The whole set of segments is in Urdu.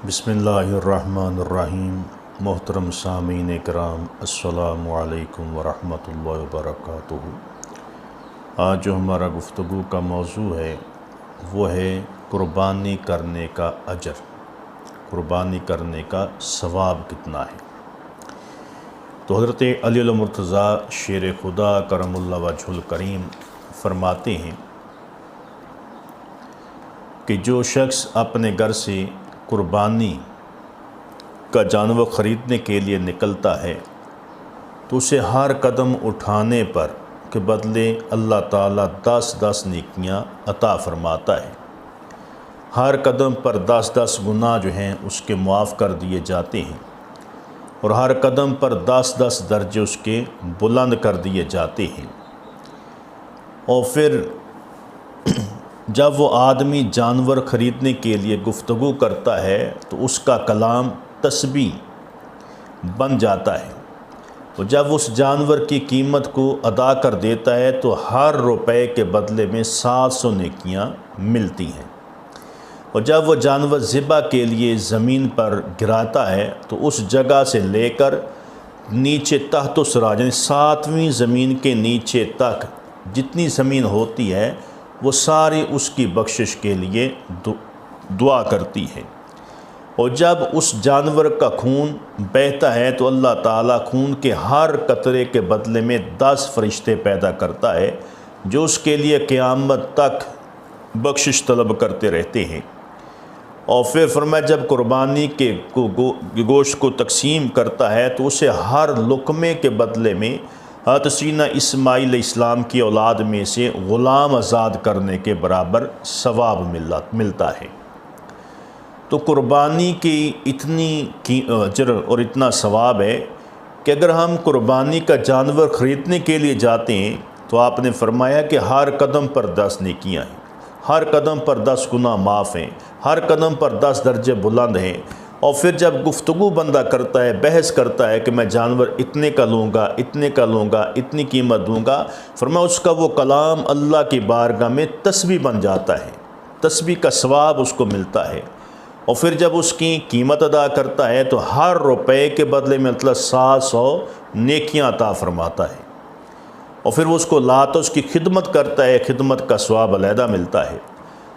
بسم اللہ الرحمن الرحیم۔ محترم سامعین کرام، السلام علیکم ورحمۃ اللہ وبرکاتہ۔ آج جو ہمارا گفتگو کا موضوع ہے وہ ہے قربانی کرنے کا اجر، قربانی کرنے کا ثواب کتنا ہے۔ تو حضرت علی المرتضیٰ شیر خدا کرم اللہ وجہ الکریم فرماتے ہیں کہ جو شخص اپنے گھر سے قربانی کا جانور خریدنے کے لیے نکلتا ہے تو اسے ہر قدم اٹھانے پر کے بدلے اللہ تعالیٰ 10 نیکیاں عطا فرماتا ہے۔ ہر قدم پر 10 گناہ جو ہیں اس کے معاف کر دیے جاتے ہیں، اور ہر قدم پر 10 درجے اس کے بلند کر دیے جاتے ہیں۔ اور پھر جب وہ آدمی جانور خریدنے کے لیے گفتگو کرتا ہے تو اس کا کلام تسبیح بن جاتا ہے، اور جب اس جانور کی قیمت کو ادا کر دیتا ہے تو ہر روپے کے بدلے میں 700 نیکیاں ملتی ہیں۔ اور جب وہ جانور ذبح کے لیے زمین پر گراتا ہے تو اس جگہ سے لے کر نیچے تحت السراج، یعنی 7ویں زمین کے نیچے تک جتنی زمین ہوتی ہے وہ ساری اس کی بخشش کے لیے دعا کرتی ہے۔ اور جب اس جانور کا خون بہتا ہے تو اللہ تعالیٰ خون کے ہر قطرے کے بدلے میں 10 فرشتے پیدا کرتا ہے جو اس کے لیے قیامت تک بخشش طلب کرتے رہتے ہیں۔ اور پھر فرمایا جب قربانی کے گوشت کو تقسیم کرتا ہے تو اسے ہر لقمے کے بدلے میں حضرت سیدنا اسماعیل علیہ السلام کی اولاد میں سے غلام آزاد کرنے کے برابر ثواب ملتا ہے۔ تو قربانی کی اتنی اجر اور اتنا ثواب ہے کہ اگر ہم قربانی کا جانور خریدنے کے لیے جاتے ہیں تو آپ نے فرمایا کہ ہر قدم پر 10 نیکیاں ہیں، ہر قدم پر 10 گناہ معاف ہیں، ہر قدم پر 10 درجے بلند ہیں۔ اور پھر جب گفتگو بندہ کرتا ہے، بحث کرتا ہے کہ میں جانور اتنے کا لوں گا، اتنے کا لوں گا، اتنی قیمت دوں گا، فرمایا اس کا وہ کلام اللہ کی بارگاہ میں تسبیح بن جاتا ہے، تسبیح کا ثواب اس کو ملتا ہے۔ اور پھر جب اس کی قیمت ادا کرتا ہے تو ہر روپے کے بدلے میں 700 نیکیاں عطا فرماتا ہے۔ اور پھر وہ اس کو لاتا، اس کی خدمت کرتا ہے، خدمت کا ثواب علیحدہ ملتا ہے۔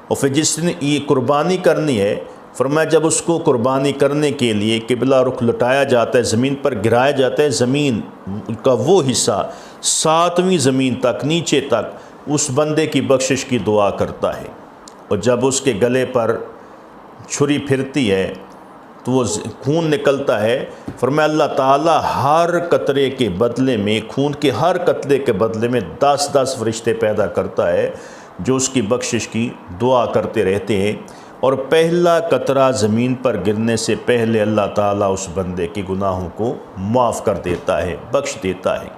اور پھر جس نے یہ قربانی کرنی ہے، فرمایا جب اس کو قربانی کرنے کے لیے قبلہ رخ لٹایا جاتا ہے، زمین پر گرایا جاتا ہے، زمین کا وہ حصہ 7ویں زمین تک نیچے تک اس بندے کی بخشش کی دعا کرتا ہے۔ اور جب اس کے گلے پر چھری پھرتی ہے تو وہ خون نکلتا ہے، فرمایا اللہ تعالیٰ ہر قطرے کے بدلے میں، خون کے ہر قطرے کے بدلے میں 10 فرشتے پیدا کرتا ہے جو اس کی بخشش کی دعا کرتے رہتے ہیں۔ اور پہلا قطرہ زمین پر گرنے سے پہلے اللہ تعالیٰ اس بندے کے گناہوں کو معاف کر دیتا ہے، بخش دیتا ہے۔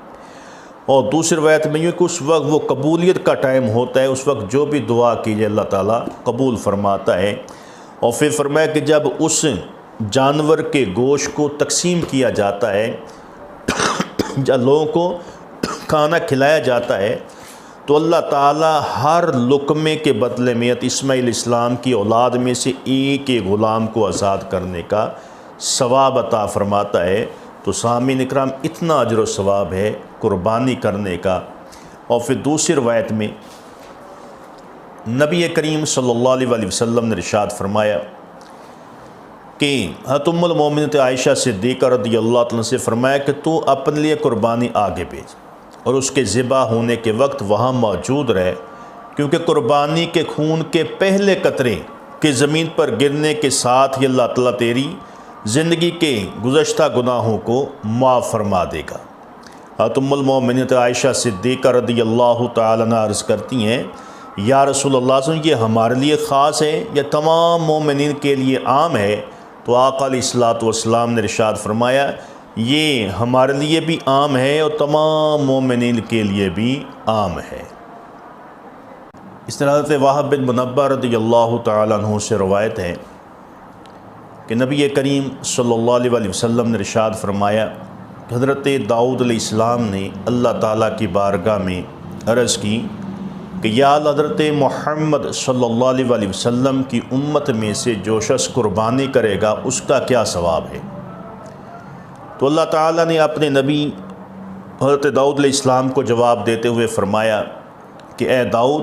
اور دوسری روایت میں یہ کہ اس وقت وہ قبولیت کا ٹائم ہوتا ہے، اس وقت جو بھی دعا کیجیے اللہ تعالیٰ قبول فرماتا ہے۔ اور پھر فرمایا کہ جب اس جانور کے گوشت کو تقسیم کیا جاتا ہے، جب لوگوں کو کھانا کھلایا جاتا ہے تو اللہ تعالیٰ ہر لقمے کے بدلے میں اسماعیل علیہ السلام کی اولاد میں سے ایک غلام کو آزاد کرنے کا ثواب عطا فرماتا ہے۔ تو سامعین اکرام اتنا اجر و ثواب ہے قربانی کرنے کا۔ اور پھر دوسری روایت میں نبی کریم صلی اللہ علیہ وسلم نے ارشاد فرمایا کہ حضرت ام المومنین عائشہ صدیقہ رضی اللہ عنہ سے فرمایا کہ تو اپنے لیے قربانی آگے بھیج اور اس کے ذبح ہونے کے وقت وہاں موجود رہے، کیونکہ قربانی کے خون کے پہلے قطرے کے زمین پر گرنے کے ساتھ ہی اللہ تعالیٰ تیری زندگی کے گزشتہ گناہوں کو معاف فرما دے گا۔ حضرت ام المومنین عائشہ صدیقہ رضی اللہ تعالیٰ عنہ عرض کرتی ہیں، یا رسول اللہ صلی اللہ علیہ وسلم، یہ ہمارے لیے خاص ہے یا تمام مومنین کے لیے عام ہے؟ تو آقا علیہ الصلوۃ والسلام نے ارشاد فرمایا، یہ ہمارے لیے بھی عام ہے اور تمام مومنین کے لیے بھی عام ہے۔ اس طرح حضرت وہب بن منبہ رضی اللہ تعالیٰ عنہ سے روایت ہے کہ نبی کریم صلی اللہ علیہ وسلم نے ارشاد فرمایا کہ حضرت داؤد علیہ السلام نے اللہ تعالیٰ کی بارگاہ میں عرض کی کہ یا حضرت محمد صلی اللہ علیہ وسلم کی امت میں سے جو شخص قربانی کرے گا اس کا کیا ثواب ہے؟ تو اللہ تعالیٰ نے اپنے نبی حضرت داؤد علیہ السلام کو جواب دیتے ہوئے فرمایا کہ اے داؤد،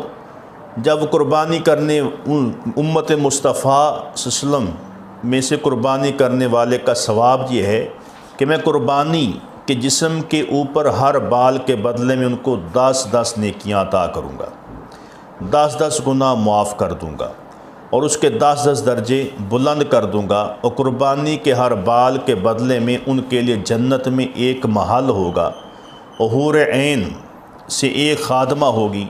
جب قربانی کرنے امت مصطفیٰ صلی اللہ علیہ وسلم میں سے قربانی کرنے والے کا ثواب یہ ہے کہ میں قربانی کے جسم کے اوپر ہر بال کے بدلے میں ان کو 10 نیکیاں عطا کروں گا، 10 گناہ معاف کر دوں گا اور اس کے 10 درجے بلند کر دوں گا، اور قربانی کے ہر بال کے بدلے میں ان کے لیے جنت میں ایک محل ہوگا، اور حور عین سے ایک خادمہ ہوگی،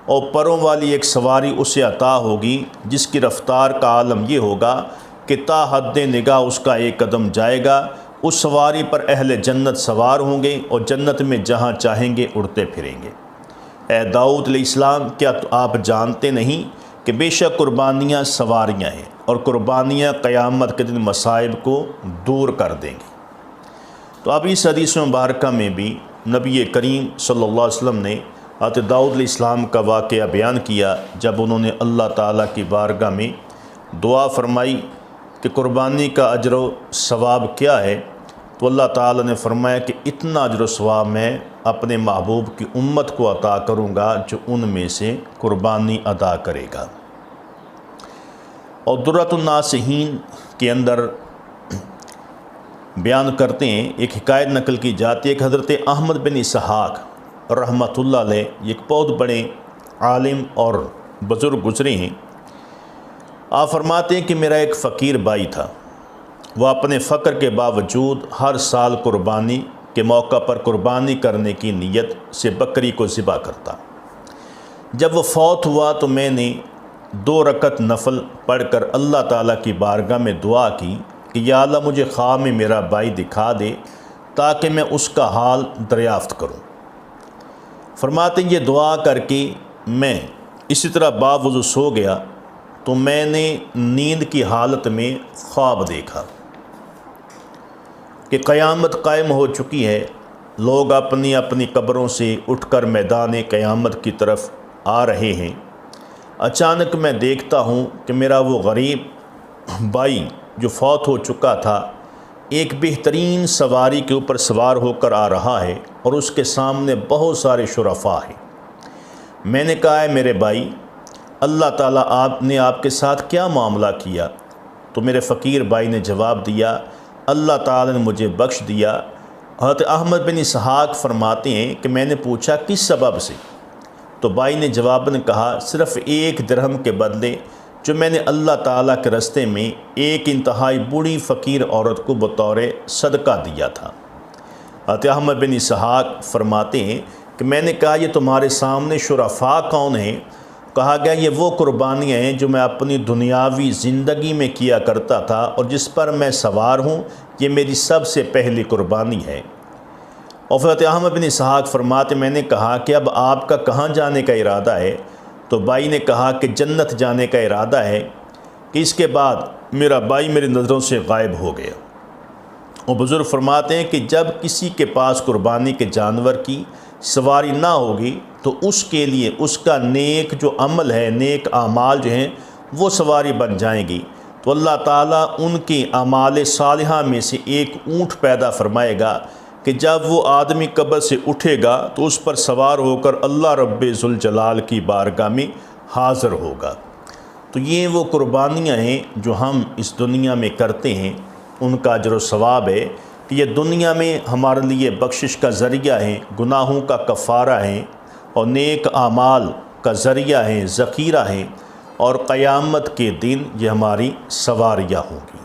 اور پروں والی ایک سواری اسے عطا ہوگی جس کی رفتار کا عالم یہ ہوگا کہ تا حد نگاہ اس کا ایک قدم جائے گا۔ اس سواری پر اہل جنت سوار ہوں گے اور جنت میں جہاں چاہیں گے اڑتے پھریں گے۔ اے داؤد علیہ السلام، کیا آپ جانتے نہیں کہ بے شک قربانیاں سواریاں ہیں، اور قربانیاں قیامت کے دن مصائب کو دور کر دیں گی۔ تو اب اس حدیث مبارکہ میں بھی نبی کریم صلی اللہ علیہ وسلم نے حضرت داؤد علیہ السلام کا واقعہ بیان کیا جب انہوں نے اللہ تعالیٰ کی بارگاہ میں دعا فرمائی کہ قربانی کا اجر و ثواب کیا ہے، تو اللہ تعالیٰ نے فرمایا کہ اتنا اجر و ثواب میں اپنے محبوب کی امت کو عطا کروں گا جو ان میں سے قربانی ادا کرے گا۔ اور درۃ الناصحین کے اندر بیان کرتے ہیں، ایک حکایت نقل کی جاتی ہے کہ حضرت احمد بن اسحاق رحمۃ اللہ علیہ ایک بہت بڑے عالم اور بزرگ گزرے ہیں۔ آپ فرماتے ہیں کہ میرا ایک فقیر بھائی تھا، وہ اپنے فقر کے باوجود ہر سال قربانی کے موقع پر قربانی کرنے کی نیت سے بکری کو ذبح کرتا۔ جب وہ فوت ہوا تو میں نے 2 رکعت نفل پڑھ کر اللہ تعالیٰ کی بارگاہ میں دعا کی کہ یا اللہ مجھے خواب میں میرا بھائی دکھا دے تاکہ میں اس کا حال دریافت کروں۔ فرماتے ہیں یہ دعا کر کے میں اسی طرح باوضو سو گیا تو میں نے نیند کی حالت میں خواب دیکھا کہ قیامت قائم ہو چکی ہے، لوگ اپنی اپنی قبروں سے اٹھ کر میدان قیامت کی طرف آ رہے ہیں۔ اچانک میں دیکھتا ہوں کہ میرا وہ غریب بھائی جو فوت ہو چکا تھا ایک بہترین سواری کے اوپر سوار ہو کر آ رہا ہے اور اس کے سامنے بہت سارے شرفاء ہیں۔ میں نے کہا ہے میرے بھائی، اللہ تعالیٰ نے آپ کے ساتھ کیا معاملہ کیا؟ تو میرے فقیر بھائی نے جواب دیا، اللہ تعالیٰ نے مجھے بخش دیا۔ حضرت احمد بن اسحاق فرماتے ہیں کہ میں نے پوچھا کس سبب سے؟ تو بھائی نے جواباً کہا صرف 1 درہم کے بدلے جو میں نے اللہ تعالیٰ کے راستے میں ایک انتہائی بوڑھی فقیر عورت کو بطور صدقہ دیا تھا۔ حضرت احمد بن اسحاق فرماتے ہیں کہ میں نے کہا یہ تمہارے سامنے شرفاء کون ہیں؟ کہا گیا یہ وہ قربانیاں ہیں جو میں اپنی دنیاوی زندگی میں کیا کرتا تھا اور جس پر میں سوار ہوں، یہ میری سب سے پہلی قربانی ہے۔ اور حضرت احمد بن اسحاق فرماتے میں نے کہا کہ اب آپ کا کہاں جانے کا ارادہ ہے؟ تو بھائی نے کہا کہ جنت جانے کا ارادہ ہے۔ کہ اس کے بعد میرا بھائی میری نظروں سے غائب ہو گیا۔ اور بزرگ فرماتے ہیں کہ جب کسی کے پاس قربانی کے جانور کی سواری نہ ہوگی تو اس کے لیے اس کا نیک جو عمل ہے، نیک اعمال جو ہیں وہ سواری بن جائیں گی، تو اللہ تعالیٰ ان کے اعمال صالحہ میں سے ایک اونٹ پیدا فرمائے گا کہ جب وہ آدمی قبر سے اٹھے گا تو اس پر سوار ہو کر اللہ رب ذوالجلال کی بارگاہ میں حاضر ہوگا۔ تو یہ وہ قربانیاں ہیں جو ہم اس دنیا میں کرتے ہیں، ان کا اجر و ثواب ہے کہ یہ دنیا میں ہمارے لیے بخشش کا ذریعہ ہیں، گناہوں کا کفارہ ہیں اور نیک اعمال کا ذریعہ ہیں، ذخیرہ ہیں، اور قیامت کے دن یہ ہماری سواریاں ہوں گی۔